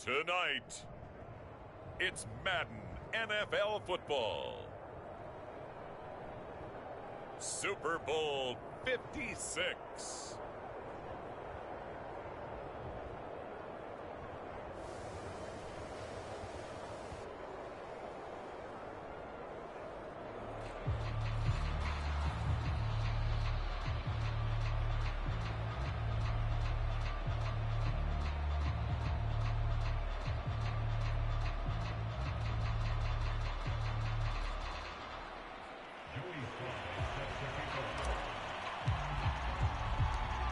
Tonight, it's Madden NFL football. Super Bowl 56.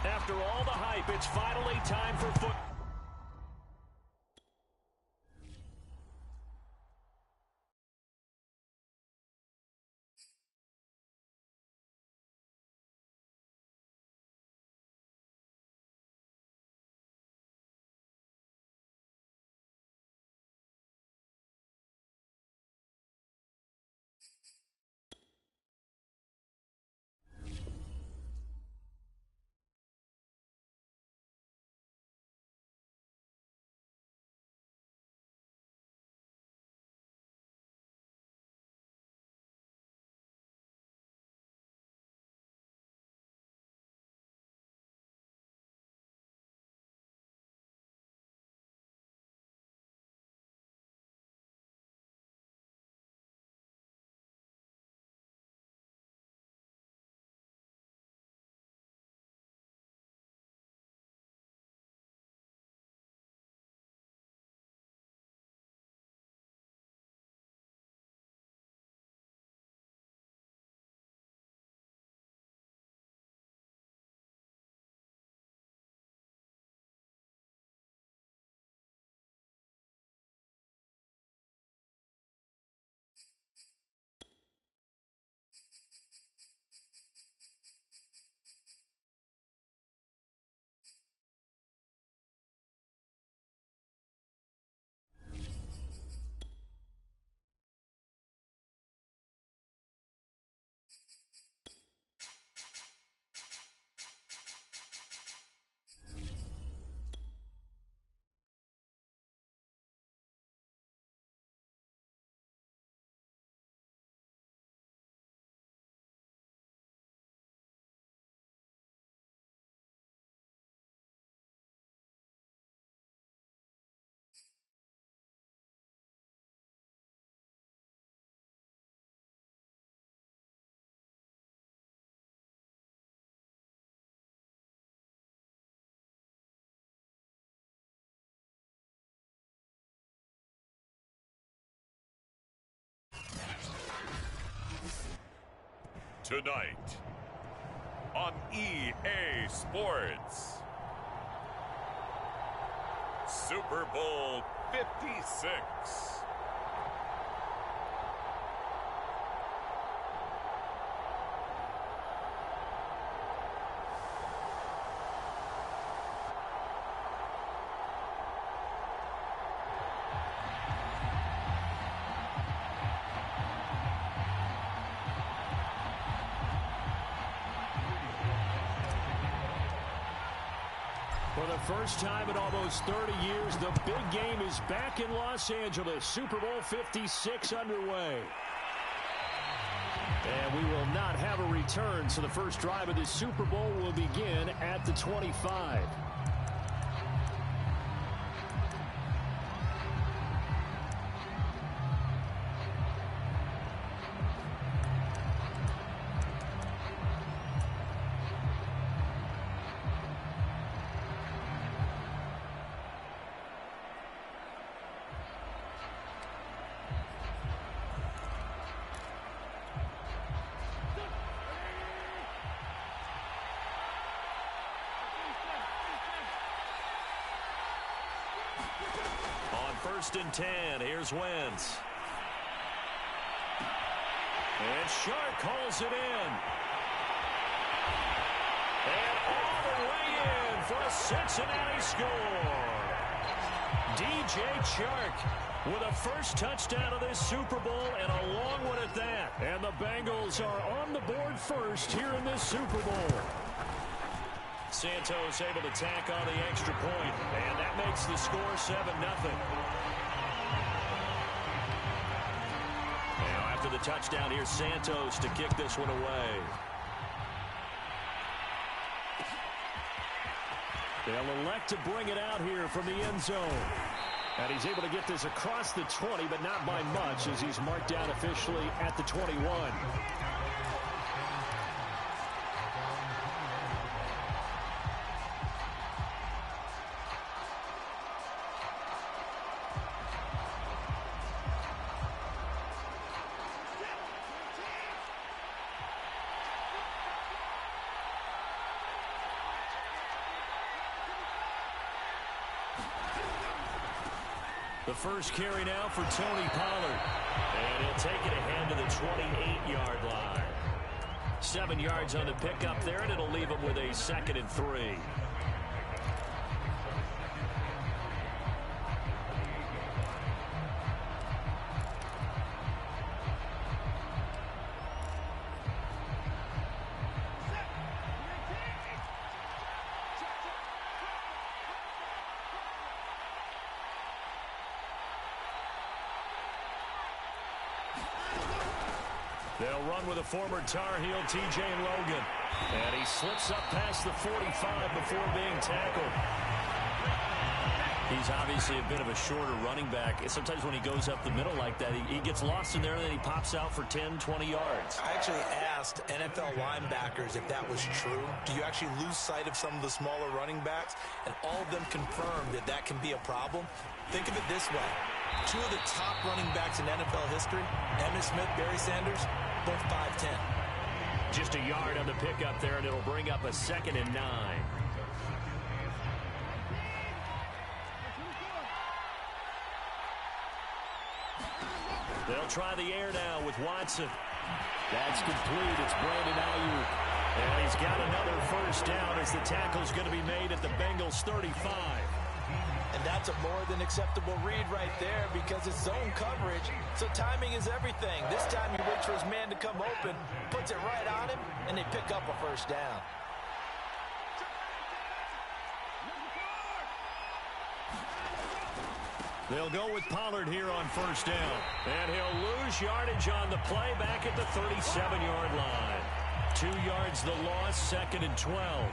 After all the hype, it's finally time for football. Tonight on EA Sports, Super Bowl 56. For the first time in almost 30 years, the big game is back in Los Angeles. Super Bowl 56 underway. And we will not have a return, so the first drive of this Super Bowl will begin at the 25. First and 10. Here's Wentz. And Shark calls it in. And all the way in for a Cincinnati score. DJ Chark with a first touchdown of this Super Bowl, and a long one at that. And the Bengals are on the board first here in this Super Bowl. Santos able to tack on the extra point, and that makes makes the score 7-0. Now after the touchdown, here's Santos to kick this one away. They'll elect to bring it out here from the end zone. And he's able to get this across the 20, but not by much, as he's marked down officially at the 21. The first carry now for Tony Pollard. And he'll take it ahead to the 28-yard line. 7 yards on the pickup there, and it'll leave him with a 2nd and 3. They'll run with a former Tar Heel, T.J. Logan. And he slips up past the 45 before being tackled. He's obviously a bit of a shorter running back. Sometimes when he goes up the middle like that, he gets lost in there, and then he pops out for 10, 20 yards. I actually asked NFL linebackers if that was true. Do you actually lose sight of some of the smaller running backs? And all of them confirmed that that can be a problem. Think of it this way. 2 of the top running backs in NFL history, Emmitt Smith, Barry Sanders, both 5'10". Just a yard on the pickup there, and it'll bring up a 2nd and 9. They'll try the air now with Watson. That's complete. It's Brandon Ayuk. And he's got another first down as the tackle's going to be made at the Bengals 35. And that's a more than acceptable read right there because it's zone coverage, so timing is everything. This time he waits for his man to come open, puts it right on him, and they pick up a first down. They'll go with Pollard here on first down. And he'll lose yardage on the play back at the 37-yard line. 2 yards the loss, 2nd and 12.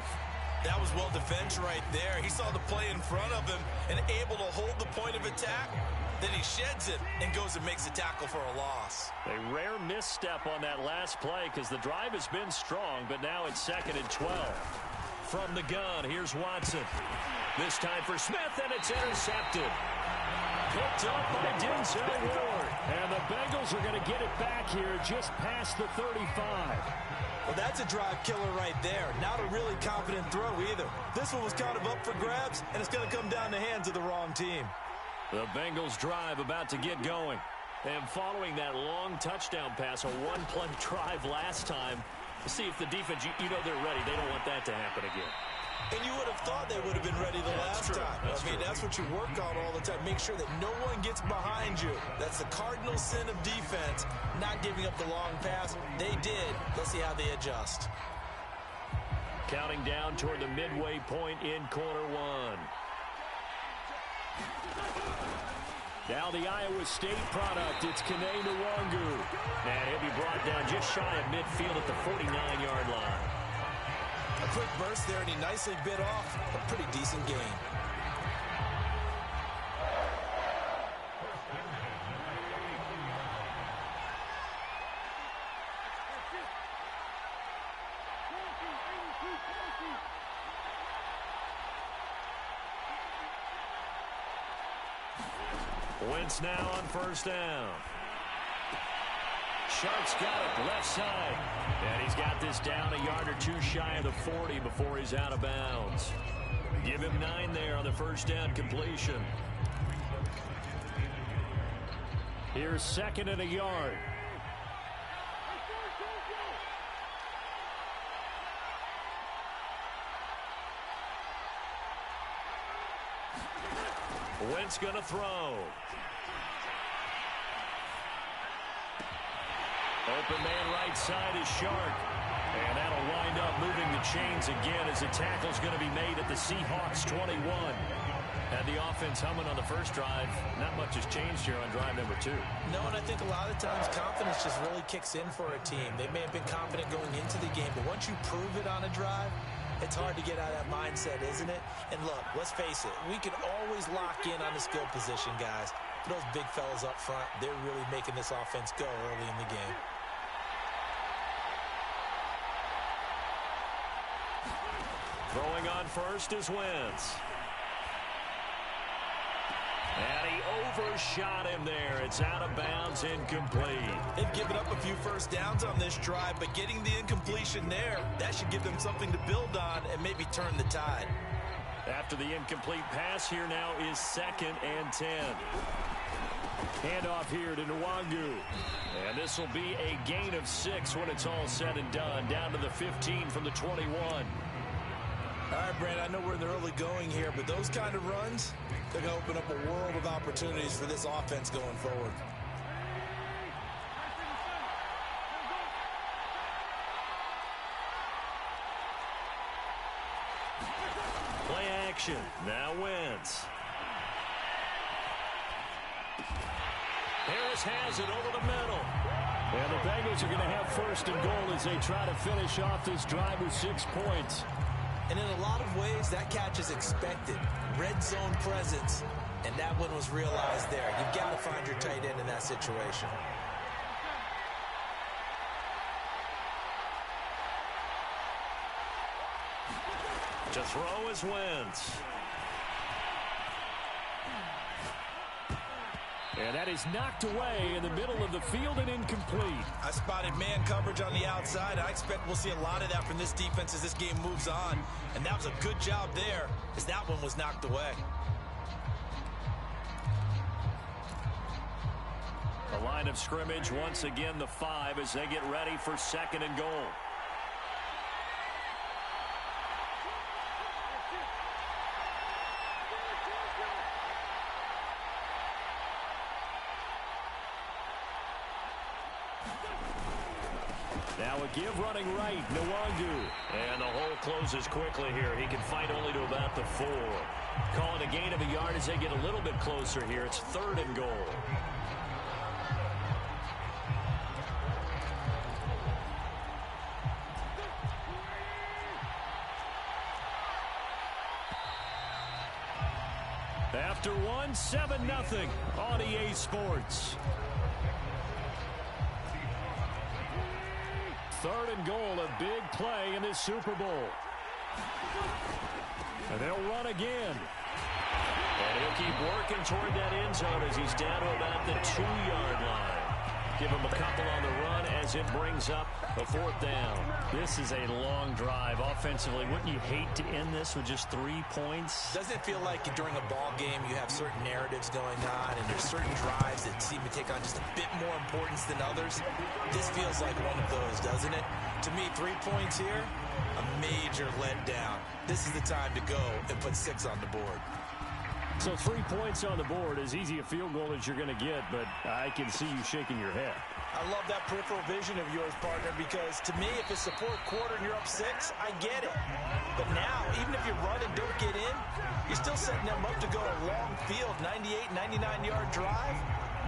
That was well defense right there. He saw the play in front of him and able to hold the point of attack. Then he sheds it and goes and makes a tackle for a loss. A rare misstep on that last play because the drive has been strong, but now it's 2nd and 12. From the gun, here's Watson. This time for Smith, and it's intercepted. Picked up by Denzel Ward. And the Bengals are going to get it back here just past the 35. Well, that's a drive killer right there. Not a really confident throw either. This one was kind of up for grabs, and it's going to come down the hands of the wrong team. The Bengals drive about to get going. And following that long touchdown pass, a one-play drive last time, see if the defense, you know they're ready. They don't want that to happen again. And you would have thought they would have been ready the last time. That's what you work on all the time. Make sure that no one gets behind you. That's the cardinal sin of defense, not giving up the long pass. They did. Let's see how they adjust. Counting down toward the midway point in quarter one. Now the Iowa State product, it's Kene Nwangu. And he'll be brought down just shy of midfield at the 49-yard line. A quick burst there, and he nicely bit off a pretty decent game. Wentz now on first down. Sharks got it left side. And he's got this down a yard or two shy of the 40 before he's out of bounds. Give him 9 there on the first down completion. Here's 2nd and a yard. Wentz gonna throw. Open man right side is Shark. And that'll wind up moving the chains again as the tackle's going to be made at the Seahawks 21. And the offense humming on the first drive. Not much has changed here on drive number 2. No, and I think a lot of times confidence just really kicks in for a team. They may have been confident going into the game, but once you prove it on a drive, it's hard to get out of that mindset, isn't it? And look, let's face it, we can always lock in on the skill position, guys. For those big fellas up front, they're really making this offense go early in the game. Throwing on first is Wentz. And he overshot him there. It's out of bounds, incomplete. They've given up a few first downs on this drive, but getting the incompletion there, that should give them something to build on and maybe turn the tide. After the incomplete pass, here now is 2nd and 10. Handoff here to Nwangu. And this will be a gain of 6 when it's all said and done. Down to the 15 from the 21. All right, Brandon, I know we're in the early going here, but those kind of runs, they're going to open up a world of opportunities for this offense going forward. Play action. Now Wentz. Harris has it over the middle. And the Bengals are going to have 1st and goal as they try to finish off this drive with 6 points. And in a lot of ways, that catch is expected. Red zone presence, and that one was realized there. You've got to find your tight end in that situation. To throw is Wentz. And that is knocked away in the middle of the field and incomplete. I spotted man coverage on the outside. I expect we'll see a lot of that from this defense as this game moves on. And that was a good job there as that one was knocked away. The line of scrimmage once again the 5 as they get ready for 2nd and goal. Now a give running right, Nwangu. And the hole closes quickly here. He can fight only to about the 4. Calling a gain of a yard as they get a little bit closer here. It's 3rd and goal. After 1, 7-0 on EA Sports. 3rd and goal, a big play in this Super Bowl. And they'll run again. And he'll keep working toward that end zone as he's down to about the 2-yard line. Give him a couple on the run as it brings up a 4th down. This is a long drive offensively. Wouldn't you hate to end this with just 3 points? Doesn't it feel like during a ball game you have certain narratives going on and there's certain drives that seem to take on just a bit more importance than others? This feels like one of those, doesn't it? To me, 3 points here, a major letdown. This is the time to go and put 6 on the board. So 3 points on the board, as easy a field goal as you're going to get, but I can see you shaking your head. I love that peripheral vision of yours, partner, because to me, if it's the 4th quarter and you're up 6, I get it. But now, even if you run and don't get in, you're still setting them up to go a long field, 98, 99-yard drive.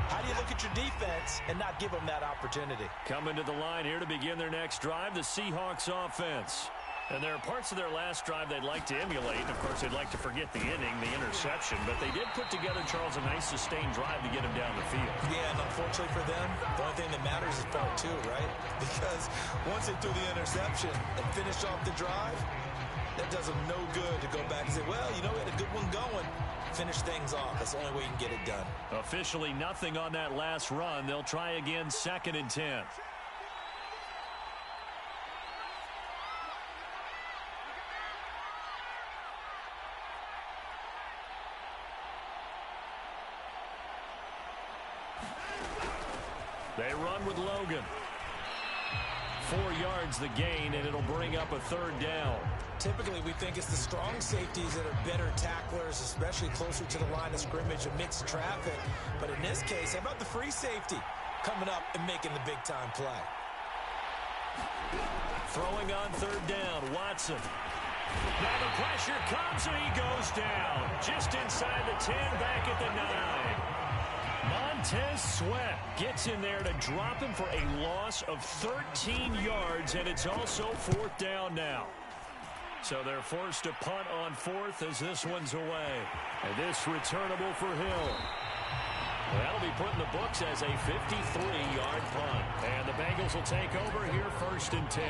How do you look at your defense and not give them that opportunity? Coming to the line here to begin their next drive, the Seahawks offense. And there are parts of their last drive they'd like to emulate. Of course, they'd like to forget the inning, the interception. But they did put together, Charles, a nice sustained drive to get him down the field. Yeah, and unfortunately for them, the only thing that matters is part 2, right? Because once they threw the interception and finished off the drive, that does them no good to go back and say, well, you know, we had a good one going. Finish things off. That's the only way you can get it done. Officially nothing on that last run. They'll try again 2nd and 10. They run with Logan. 4 yards the gain, and it'll bring up a 3rd down. Typically, we think it's the strong safeties that are better tacklers, especially closer to the line of scrimmage amidst traffic. But in this case, how about the free safety coming up and making the big-time play? Throwing on 3rd down, Watson. Now the pressure comes and he goes down. Just inside the 10, back at the 9. Montez Sweat gets in there to drop him for a loss of 13 yards, and it's also 4th down now. So they're forced to punt on 4th as this one's away. And this returnable for Hill. That'll be put in the books as a 53-yard punt. And the Bengals will take over here 1st and 10.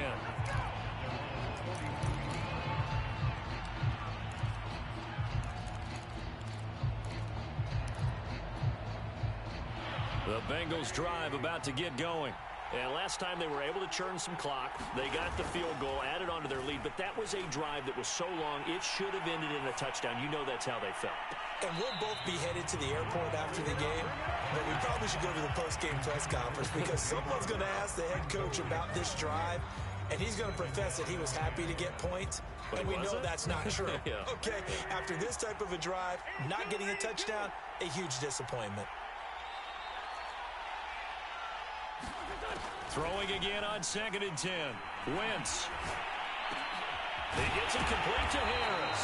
The Bengals drive about to get going. And last time they were able to churn some clock. They got the field goal, added on to their lead. But that was a drive that was so long, it should have ended in a touchdown. You know that's how they felt. And we'll both be headed to the airport after the game. But we probably should go to the post-game press conference because someone's going to ask the head coach about this drive. And he's going to profess that he was happy to get points. And we know that's not true. Yeah. Okay, after this type of a drive, not getting a touchdown, a huge disappointment. Throwing again on 2nd and 10. Wentz. He gets it complete to Harris.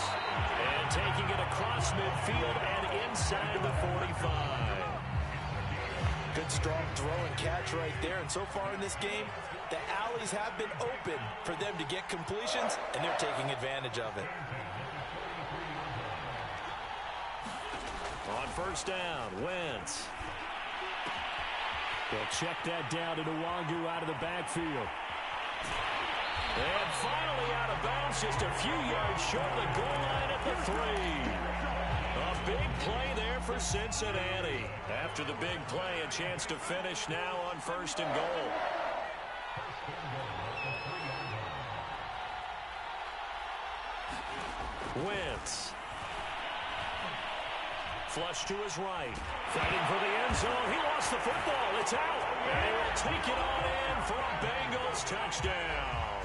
And taking it across midfield and inside the 45. Good, strong throw and catch right there. And so far in this game, the alleys have been open for them to get completions, and they're taking advantage of it. On 1st down, Wentz. They'll check that down to Nwangu out of the backfield. And finally out of bounds, just a few yards short of the goal line at the 3. A big play there for Cincinnati. After the big play, a chance to finish now on 1st and goal. Wentz. Flush to his right. Fighting for the end zone. He lost the football. It's out. And he will take it on in for a Bengals touchdown.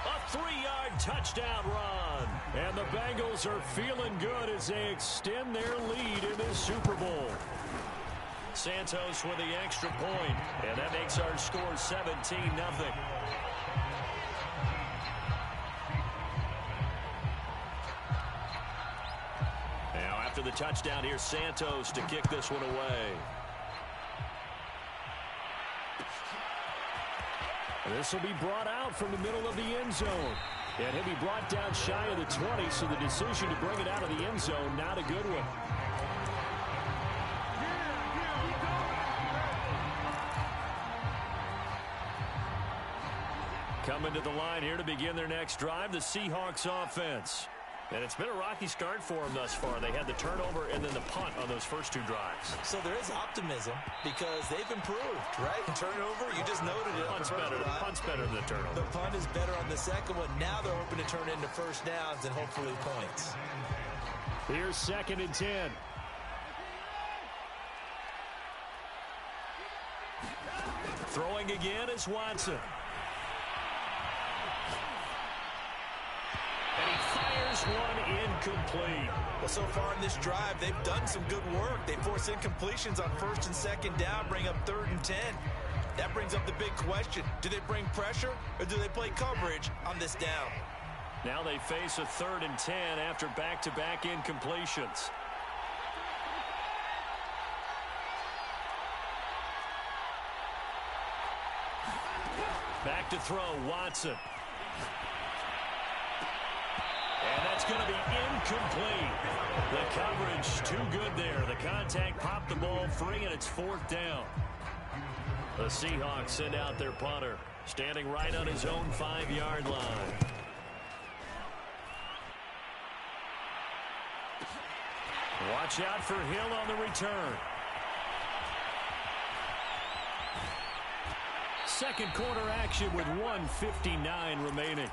A 3-yard touchdown run. And the Bengals are feeling good as they extend their lead in this Super Bowl. Santos with the extra point. And that makes our score 17-0. After the touchdown, here's Santos to kick this one away. This will be brought out from the middle of the end zone. And he'll be brought down shy of the 20, so the decision to bring it out of the end zone, not a good one. Coming to the line here to begin their next drive, the Seahawks offense. And it's been a rocky start for them thus far. They had the turnover and then the punt on those first 2 drives. So there is optimism because they've improved, right? Turnover, you just noted it. Punt's better than the turnover. The punt is better on the second one. Now they're hoping to turn into first downs and hopefully points. Here's 2nd and 10. Throwing again is Watson. One incomplete. Well, so far in this drive, they've done some good work. They force incompletions on 1st and 2nd down, bring up 3rd and 10. That brings up the big question. Do they bring pressure or do they play coverage on this down? Now they face a 3rd and 10 after back-to-back incompletions. Back to throw, Watson. And that's going to be incomplete. The coverage too good there. The contact popped the ball free, and it's 4th down. The Seahawks send out their punter, standing right on his own 5-yard line. Watch out for Hill on the return. Second quarter action with 1:59 remaining.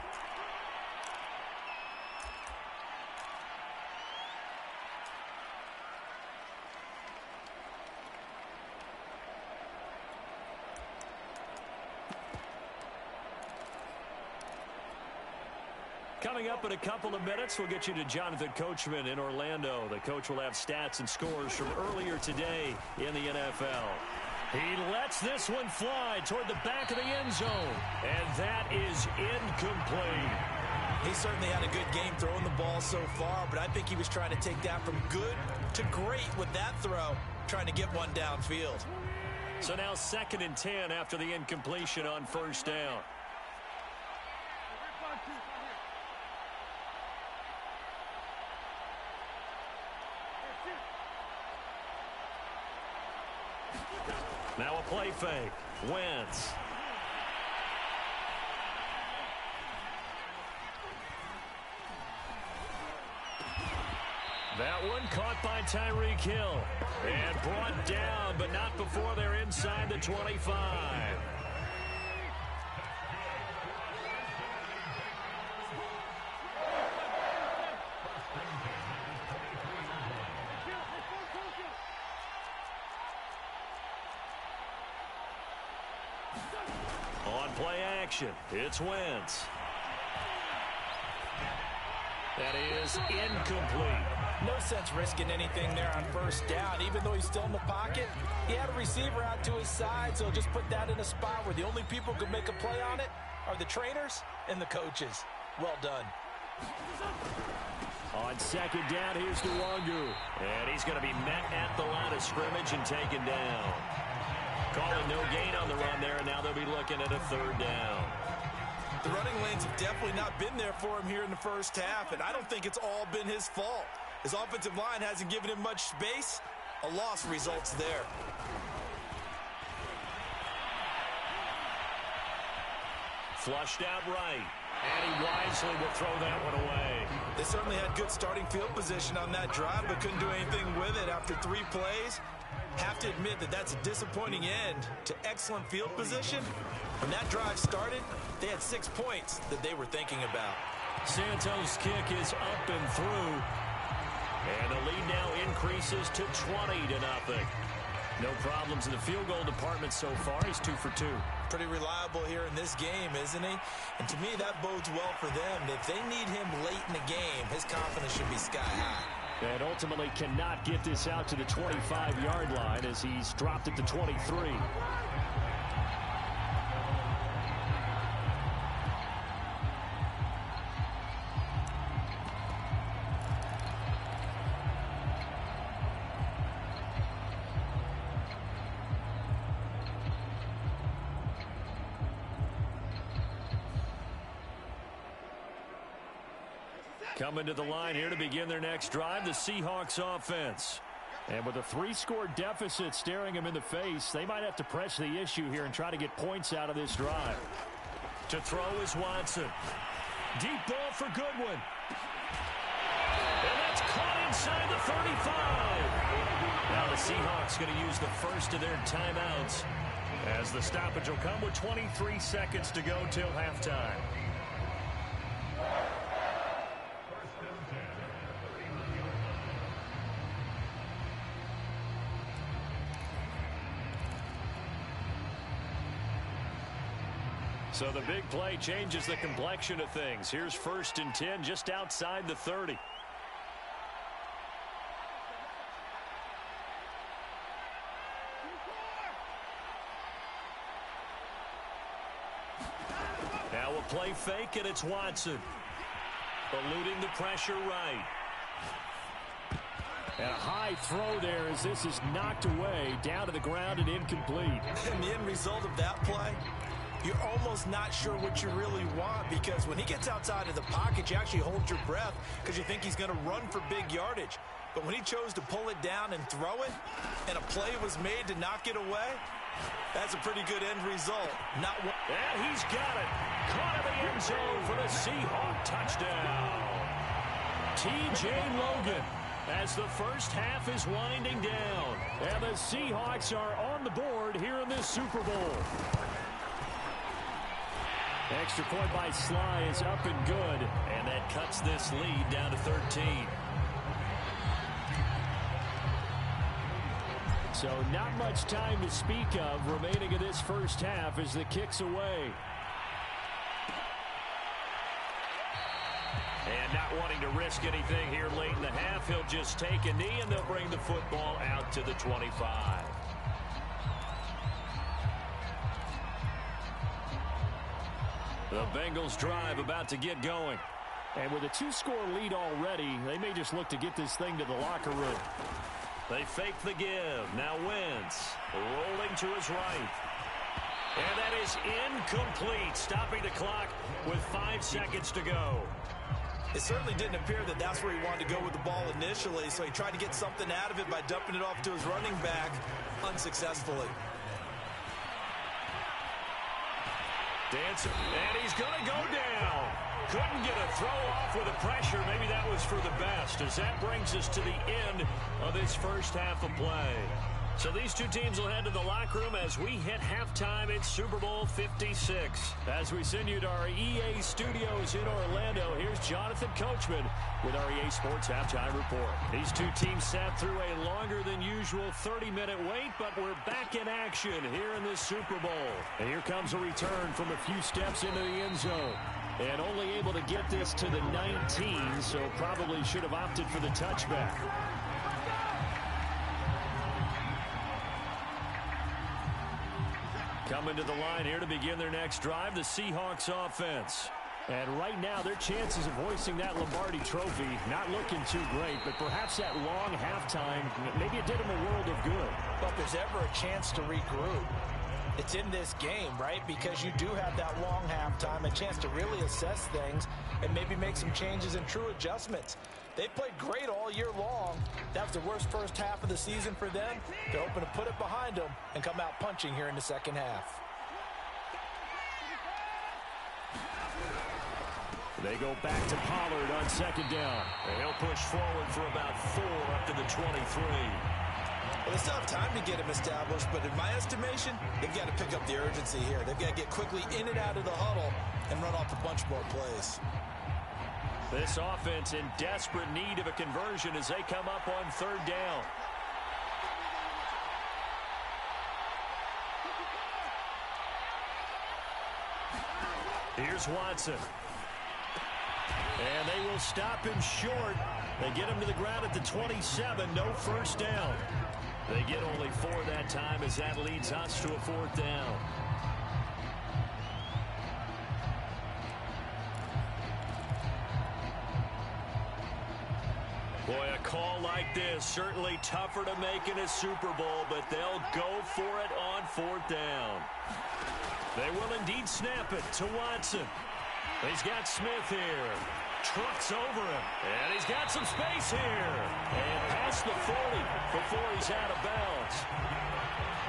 Coming up in a couple of minutes, we'll get you to Jonathan Coachman in Orlando. The coach will have stats and scores from earlier today in the NFL. He lets this one fly toward the back of the end zone. And that is incomplete. He certainly had a good game throwing the ball so far, but I think he was trying to take that from good to great with that throw, trying to get one downfield. So now 2nd and 10 after the incompletion on 1st down. Now a play fake. Wentz. That one caught by Tyreek Hill. And brought down, but not before they're inside the 25. On play action, it's Wentz. That is incomplete. No sense risking anything there on 1st down. Even though he's still in the pocket, he had a receiver out to his side, so just put that in a spot where the only people who can make a play on it are the trainers and the coaches. Well done. On 2nd down, here's Nwangu. And he's going to be met at the line of scrimmage and taken down. Calling no gain on the run there, and now they'll be looking at a 3rd down. The running lanes have definitely not been there for him here in the 1st half, and I don't think it's all been his fault. His offensive line hasn't given him much space. A loss results there. Flushed out right. And he wisely will throw that one away. They certainly had good starting field position on that drive, but couldn't do anything with it after 3 plays. Have to admit that that's a disappointing end to excellent field position. When that drive started, they had 6 points that they were thinking about. Santos' kick is up and through. And the lead now increases to 20-0. No problems in the field goal department so far. He's 2 for 2. Pretty reliable here in this game, isn't he? And to me, that bodes well for them. If they need him late in the game, his confidence should be sky high. And ultimately cannot get this out to the 25-yard line as he's dropped at the 23. Coming to the line here to begin their next drive, the Seahawks offense. And with a 3-score deficit staring them in the face, they might have to press the issue here and try to get points out of this drive. To throw is Watson. Deep ball for Goodwin. And that's caught inside the 35. Now the Seahawks going to use the first of their timeouts as the stoppage will come with 23 seconds to go till halftime. So the big play changes the complexion of things. Here's 1st and 10 just outside the 30. Now a play fake, and it's Watson. Eluding the pressure right. And a high throw there as this is knocked away, down to the ground and incomplete. And the end result of that play, you're almost not sure what you really want, because when he gets outside of the pocket, you actually hold your breath because you think he's going to run for big yardage. But when he chose to pull it down and throw it, and a play was made to knock it away, that's a pretty good end result. Not one. And he's got it. Caught in the end zone for the Seahawk touchdown. T.J. Logan, as the first half is winding down. And the Seahawks are on the board here in this Super Bowl. Extra point by Sly is up and good, and that cuts this lead down to 13. So not much time to speak of remaining in this first half as the kick's away. And not wanting to risk anything here late in the half, he'll just take a knee, and they'll bring the football out to the 25. The Bengals drive about to get going. And with a 2-score lead already, they may just look to get this thing to the locker room. They fake the give. Now Wentz rolling to his right. And that is incomplete, stopping the clock with 5 seconds to go. It certainly didn't appear that that's where he wanted to go with the ball initially, so he tried to get something out of it by dumping it off to his running back unsuccessfully. Dancer, and he's going to go down. Couldn't get a throw off with the pressure. Maybe that was for the best, as that brings us to the end of this first half of play. So these two teams will head to the locker room as we hit halftime in Super Bowl 56. As we send you to our EA studios in Orlando, here's Jonathan Coachman with our EA Sports Halftime Report. These two teams sat through a longer than usual 30-minute wait, but we're back in action here in this Super Bowl. And here comes a return from a few steps into the end zone. And only able to get this to the 19, so probably should have opted for the touchback. Coming to the line here to begin their next drive, the Seahawks offense. And right now, their chances of hoisting that Lombardi trophy not looking too great, but perhaps that long halftime, maybe it did them a world of good. But if there's ever a chance to regroup, it's in this game, right? Because you do have that long halftime, a chance to really assess things and maybe make some changes and true adjustments. They played great all year long. That was the worst first half of the season for them. They're hoping to put it behind them and come out punching here in the second half. They go back to Pollard on second down. And he'll push forward for about 4 up to the 23. Well, they still have time to get him established, but in my estimation, they've got to pick up the urgency here. They've got to get quickly in and out of the huddle and run off a bunch more plays. This offense in desperate need of a conversion as they come up on third down. Here's Watson. And they will stop him short. They get him to the ground at the 27. No first down. They get only 4 that time as that leads us to a 4th down. Boy, a call like this, certainly tougher to make in a Super Bowl, but they'll go for it on 4th down. They will indeed snap it to Watson. He's got Smith here. Trucks over him. And he's got some space here. And past the 40 before he's out of bounds.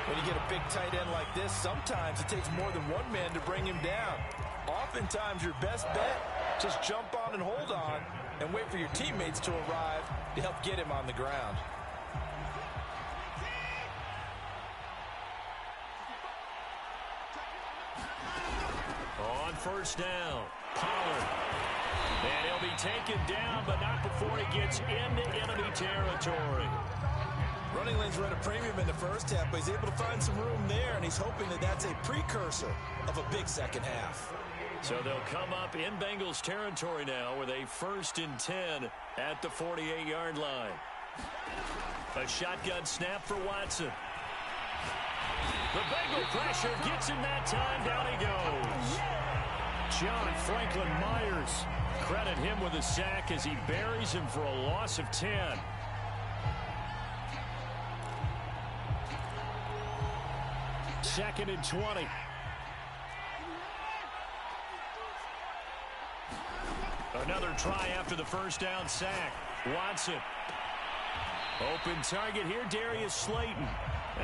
When you get a big tight end like this, sometimes it takes more than one man to bring him down. Oftentimes, your best bet, just jump on and hold on and wait for your teammates to arrive to help get him on the ground. On first down, Pollard. And he'll be taken down, but not before he gets into enemy territory. Running lanes were at a premium in the first half, but he's able to find some room there, and he's hoping that that's a precursor of a big second half. So they'll come up in Bengals territory now with a 1st and 10 at the 48-yard line. A shotgun snap for Watson. The Bengal pressure gets him that time. Down he goes. John Franklin Myers. Credit him with a sack as he buries him for a loss of 10. Second and 20. Another try after the first down sack. Watson. Open target here, Darius Slayton.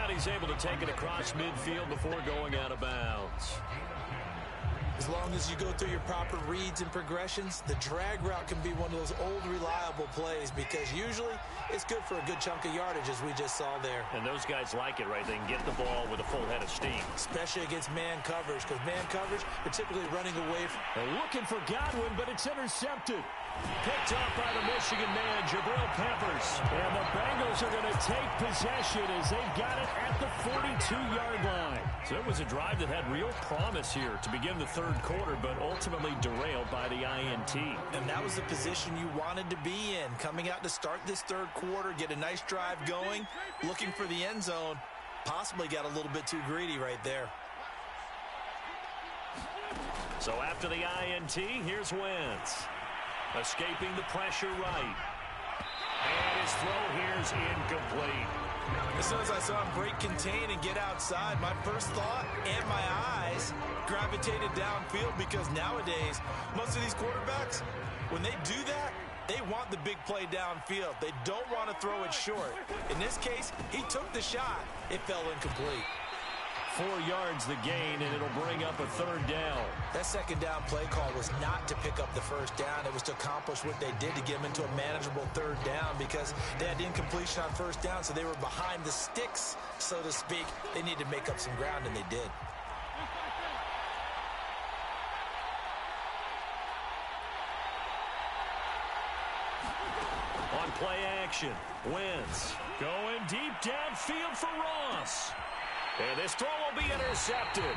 And he's able to take it across midfield before going out of bounds. As long as you go through your proper reads and progressions, the drag route can be one of those old reliable plays because usually it's good for a good chunk of yardage as we just saw there. And those guys like it, right? They can get the ball with a full head of steam. Especially against man coverage because man coverage are typically running away from. They're looking for Godwin, but it's intercepted. Picked off by the Michigan man, Jabril Peppers. And the Bengals are going to take possession as they've got it at the 42-yard line. So it was a drive that had real promise here to begin the third quarter, but ultimately derailed by the INT. And that was the position you wanted to be in. Coming out to start this third quarter, get a nice drive going, looking for the end zone. Possibly got a little bit too greedy right there. So after the INT, here's Wentz. Escaping the pressure right. And his throw here is incomplete. As soon as I saw him break contain and get outside, my first thought and my eyes gravitated downfield, because nowadays, most of these quarterbacks, when they do that, they want the big play downfield. They don't want to throw it short. In this case, he took the shot. It fell incomplete. 4 yards the gain, and it'll bring up a third down. That second down play call was not to pick up the first down. It was to accomplish what they did, to get them into a manageable third down, because they had incompletion on first down, so they were behind the sticks, so to speak. They needed to make up some ground, and they did. On play action, Wentz going deep downfield for Ross. And this throw will be intercepted.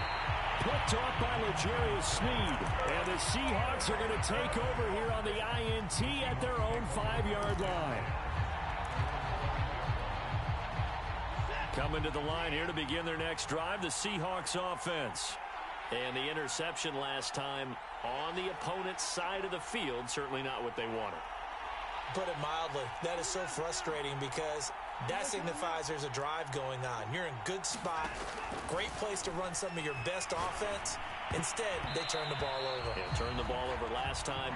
Picked off by L'Jarius Sneed. And the Seahawks are going to take over here on the INT at their own 5-yard line. Coming to the line here to begin their next drive, the Seahawks offense. And the interception last time on the opponent's side of the field, certainly not what they wanted. Put it mildly, that is so frustrating, because that signifies there's a drive going on. You're in good spot, great place to run some of your best offense. Instead, they turn the ball over. Yeah, turned the ball over last time.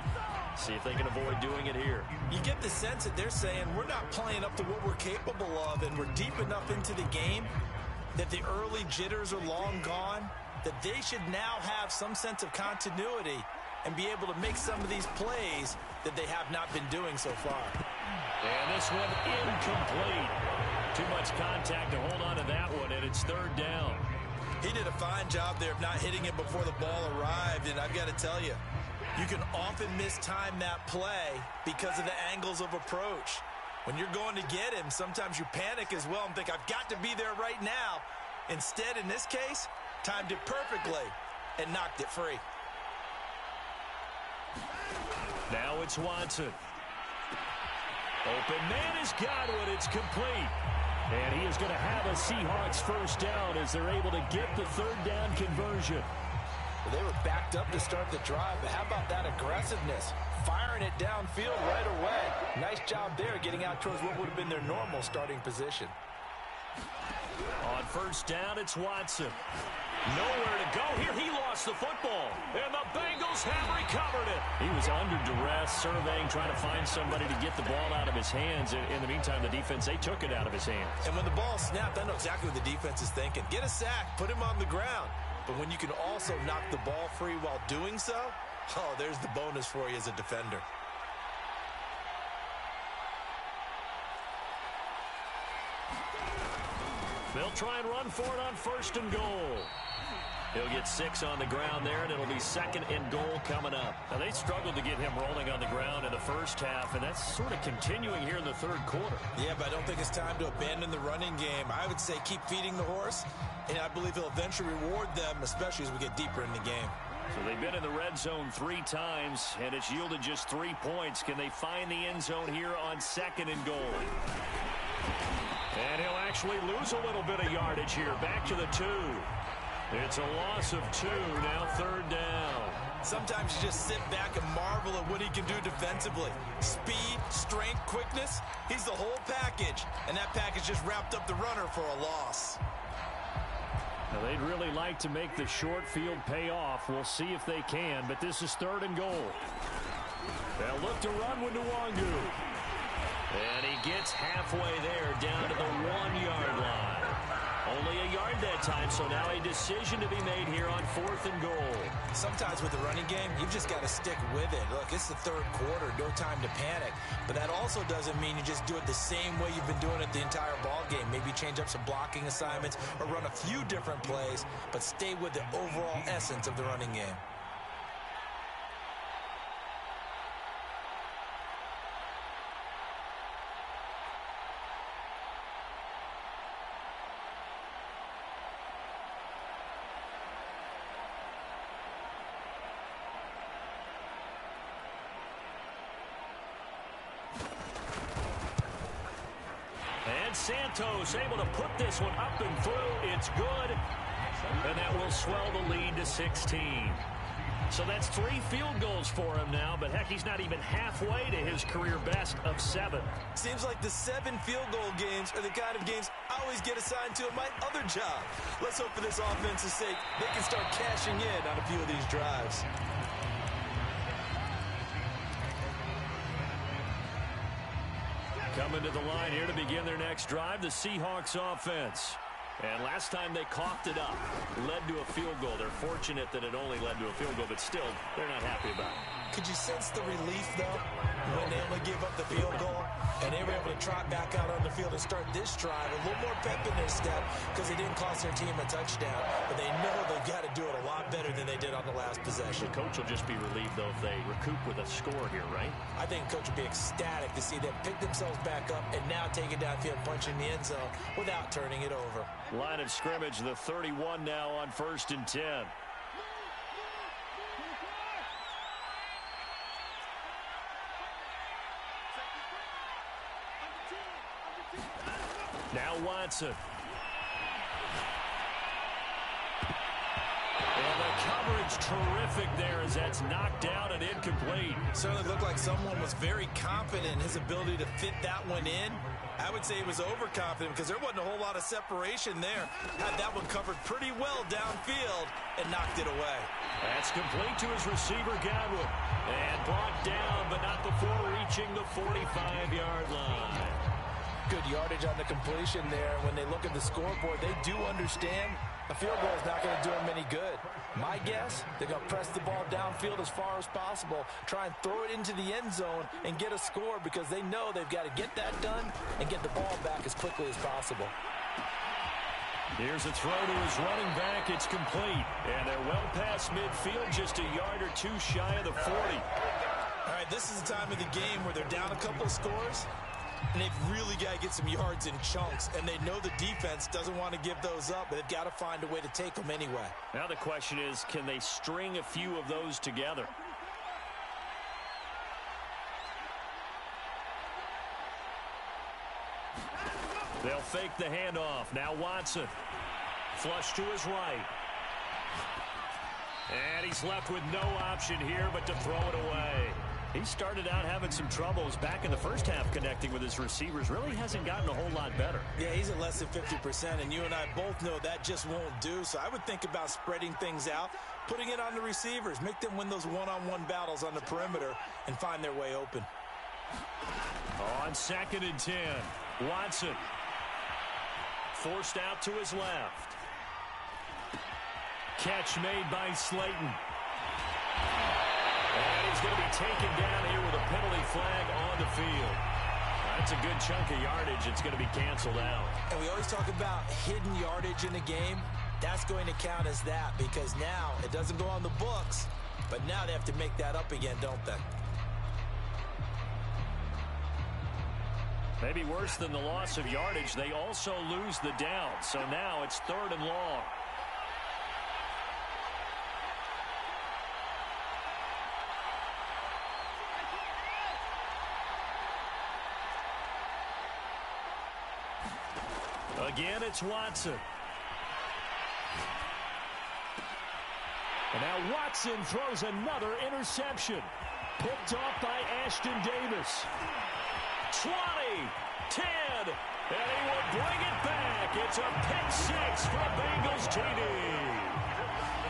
See if they can avoid doing it here. You get the sense that they're saying we're not playing up to what we're capable of, and we're deep enough into the game that the early jitters are long gone, that they should now have some sense of continuity and be able to make some of these plays that they have not been doing so far. And this one incomplete. Too much contact to hold on to that one, and it's third down. He did a fine job there of not hitting it before the ball arrived, and I've got to tell you, you can often mistime that play because of the angles of approach. When you're going to get him, sometimes you panic as well and think, I've got to be there right now. Instead, in this case, timed it perfectly and knocked it free. Now it's Watson. Open man has got it. It's complete. And he is going to have a Seahawks first down as they're able to get the third down conversion. Well, they were backed up to start the drive, but how about that aggressiveness? Firing it downfield right away. Nice job there, getting out towards what would have been their normal starting position. On first down, it's Watson. Nowhere to go here. He lost the football. And the Bengals have recovered it. He was under duress, surveying, trying to find somebody to get the ball out of his hands. In the meantime, the defense, they took it out of his hands. And when the ball snapped, I know exactly what the defense is thinking. Get a sack, put him on the ground. But when you can also knock the ball free while doing so, oh, there's the bonus for you as a defender. They'll try and run for it on first and goal. He'll get 6 on the ground there, and it'll be second and goal coming up. Now, they struggled to get him rolling on the ground in the first half, and that's sort of continuing here in the third quarter. Yeah, but I don't think it's time to abandon the running game. I would say keep feeding the horse, and I believe he'll eventually reward them, especially as we get deeper in the game. So they've been in the red zone 3 times, and it's yielded just 3 points. Can they find the end zone here on second and goal? And he'll actually lose a little bit of yardage here. Back to the 2. It's a loss of 2, now third down. Sometimes you just sit back and marvel at what he can do defensively. Speed, strength, quickness, he's the whole package. And that package just wrapped up the runner for a loss. Now, they'd really like to make the short field pay off. We'll see if they can, but this is third and goal. They'll look to run with Nwangu. And he gets halfway there, down to the 1-yard line. Only a yard that time, so now a decision to be made here on fourth and goal. Sometimes with the running game, you've just got to stick with it. Look, it's the third quarter, no time to panic. But that also doesn't mean you just do it the same way you've been doing it the entire ball game. Maybe change up some blocking assignments or run a few different plays, but stay with the overall essence of the running game. Santos able to put this one up and through. It's good. And that will swell the lead to 16. So that's 3 field goals for him now, but heck, he's not even halfway to his career best of 7. Seems like the 7 field goal games are the kind of games I always get assigned to in my other job. Let's hope for this offense's sake they can start cashing in on a few of these drives. Coming to the line here to begin their next drive, the Seahawks offense. And last time they coughed it up, led to a field goal. They're fortunate that it only led to a field goal, but still, they're not happy about it. Could you sense the relief, though, when they only gave up the field goal and they were able to trot back out on the field and start this drive? A little more pep in their step because they didn't cost their team a touchdown, but they know they've got to do it a lot better than they did on the last possession. The coach will just be relieved, though, if they recoup with a score here, right? I think the coach will be ecstatic to see them pick themselves back up and now take it downfield, punch in the end zone without turning it over. Line of scrimmage, the 31 now on 1st and 10. Now Watson. And the coverage terrific there as that's knocked down and incomplete. Certainly looked like someone was very confident in his ability to fit that one in. I would say he was overconfident because there wasn't a whole lot of separation there. Had that one covered pretty well downfield and knocked it away. That's complete to his receiver, Godwin. And brought down, but not before reaching the 45-yard line. Good yardage on the completion there. When they look at the scoreboard, they do understand a field goal is not going to do them any good. My guess, they're going to press the ball downfield as far as possible, try and throw it into the end zone and get a score because they know they've got to get that done and get the ball back as quickly as possible. Here's a throw to his running back. It's complete. And they're well past midfield, just a yard or two shy of the 40. All right, this is the time of the game where they're down a couple of scores. And they've really got to get some yards in chunks. And they know the defense doesn't want to give those up, but they've got to find a way to take them anyway. Now the question is, can they string a few of those together? They'll fake the handoff. Now Watson. Flush to his right. And he's left with no option here but to throw it away. He started out having some troubles back in the first half connecting with his receivers. Really hasn't gotten a whole lot better. Yeah, he's at less than 50%, and you and I both know that just won't do. So I would think about spreading things out, putting it on the receivers, make them win those one-on-one battles on the perimeter and find their way open. On 2nd and 10, Watson. Forced out to his left. Catch made by Slayton. And he's going to be taken down here with a penalty flag on the field. That's a good chunk of yardage. It's going to be canceled out. And we always talk about hidden yardage in a game. That's going to count as that because now it doesn't go on the books, but now they have to make that up again, don't they? Maybe worse than the loss of yardage, they also lose the down. So now it's 3rd and long. Again, it's Watson. And now Watson throws another interception. Picked off by Ashton Davis. 20, 10, and he will bring it back. It's a pick six for Bengals TD.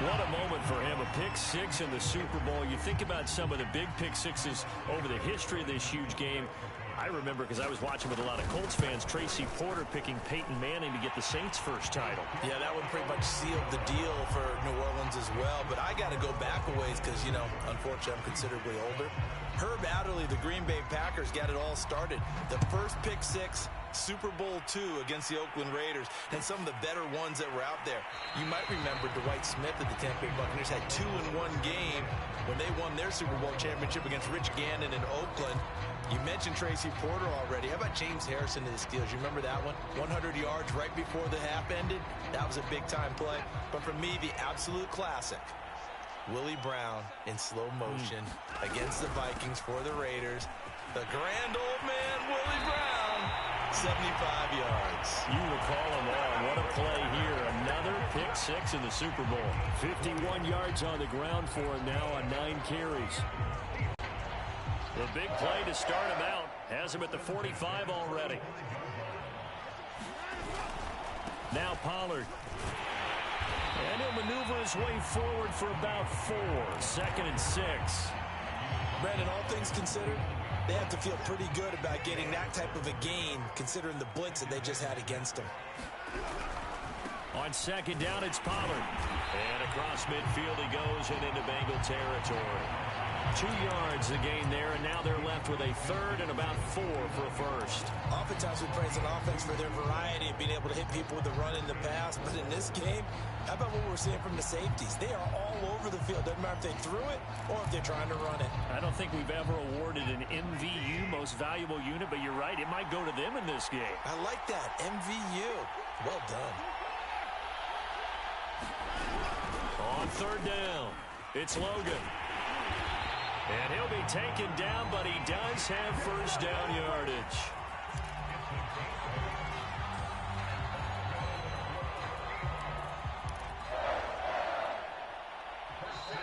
What a moment for him, a pick six in the Super Bowl. You think about some of the big pick sixes over the history of this huge game. I remember, because I was watching with a lot of Colts fans, Tracy Porter picking Peyton Manning to get the Saints' first title. Yeah, that one pretty much sealed the deal for New Orleans as well. But I got to go back a ways because, you know, unfortunately I'm considerably older. Herb Adderley, the Green Bay Packers, got it all started. The first pick six, Super Bowl II against the Oakland Raiders, and some of the better ones that were out there. You might remember Dwight Smith of the Tampa Bay Buccaneers had 2 in one game when they won their Super Bowl championship against Rich Gannon in Oakland. You mentioned Tracy Porter already. How about James Harrison to the Steelers? You remember that one? 100 yards right before the half ended. That was a big-time play. But for me, the absolute classic, Willie Brown in slow motion against the Vikings for the Raiders. The grand old man, Willie Brown, 75 yards. You recall them all. What a play here. Another pick six in the Super Bowl. 51 yards on the ground for him now on 9 carries. The big play to start him out. Has him at the 45 already. Now Pollard. And he'll maneuver his way forward for about 4. 2nd and 6. Brandon, all things considered, they have to feel pretty good about getting that type of a gain, considering the blitz that they just had against them. On 2nd down, it's Pollard. And across midfield he goes and into Bengal territory. 2 yards the gain there, and now they're left with a 3rd and about 4 for a first. Oftentimes we praise an offense for their variety of being able to hit people with the run in the pass, but in this game, how about what we're seeing from the safeties? They are all over the field. Doesn't matter if they threw it or if they're trying to run it. I don't think we've ever awarded an MVU, most valuable unit, but you're right, it might go to them in this game. I like that, MVU. Well done. On 3rd down, it's Logan. And he'll be taken down, but he does have first down yardage.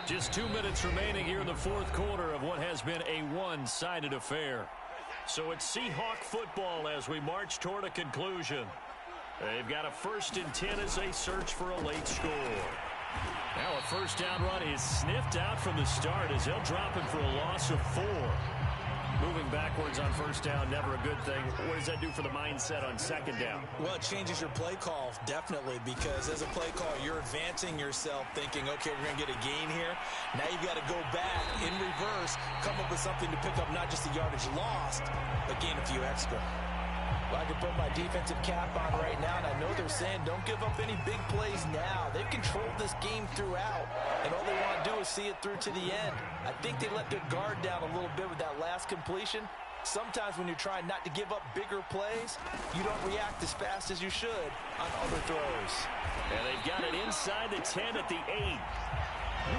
Just 2 minutes remaining here in the 4th quarter of what has been a one-sided affair. So it's Seahawk football as we march toward a conclusion. They've got a 1st and 10 as they search for a late score. Now a first down run is sniffed out from the start as they'll drop him for a loss of 4. Moving backwards on first down, never a good thing. What does that do for the mindset on 2nd down? Well, it changes your play call, definitely, because as a play call, you're advancing yourself thinking, okay, we're going to get a gain here. Now you've got to go back in reverse, come up with something to pick up not just the yardage lost, but gain a few extra. Well, I can put my defensive cap on right now, and I know they're saying don't give up any big plays now. They've controlled this game throughout, and all they want to do is see it through to the end. I think they let their guard down a little bit with that last completion. Sometimes when you're trying not to give up bigger plays, you don't react as fast as you should on other throws. And they've got it inside the 10 at the 8.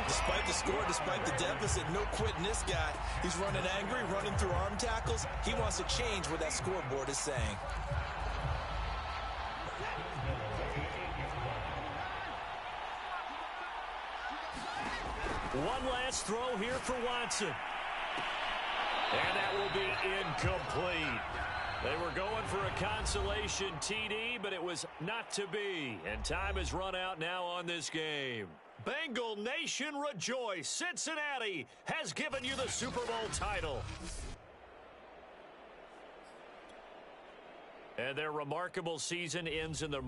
Despite the score, despite the deficit, no quitting this guy. He's running angry, running through arm tackles. He wants to change what that scoreboard is saying. One last throw here for Watson. And that will be incomplete. They were going for a consolation TD, but it was not to be. And time has run out now on this game. Bengal Nation rejoice. Cincinnati has given you the Super Bowl title. And their remarkable season ends in the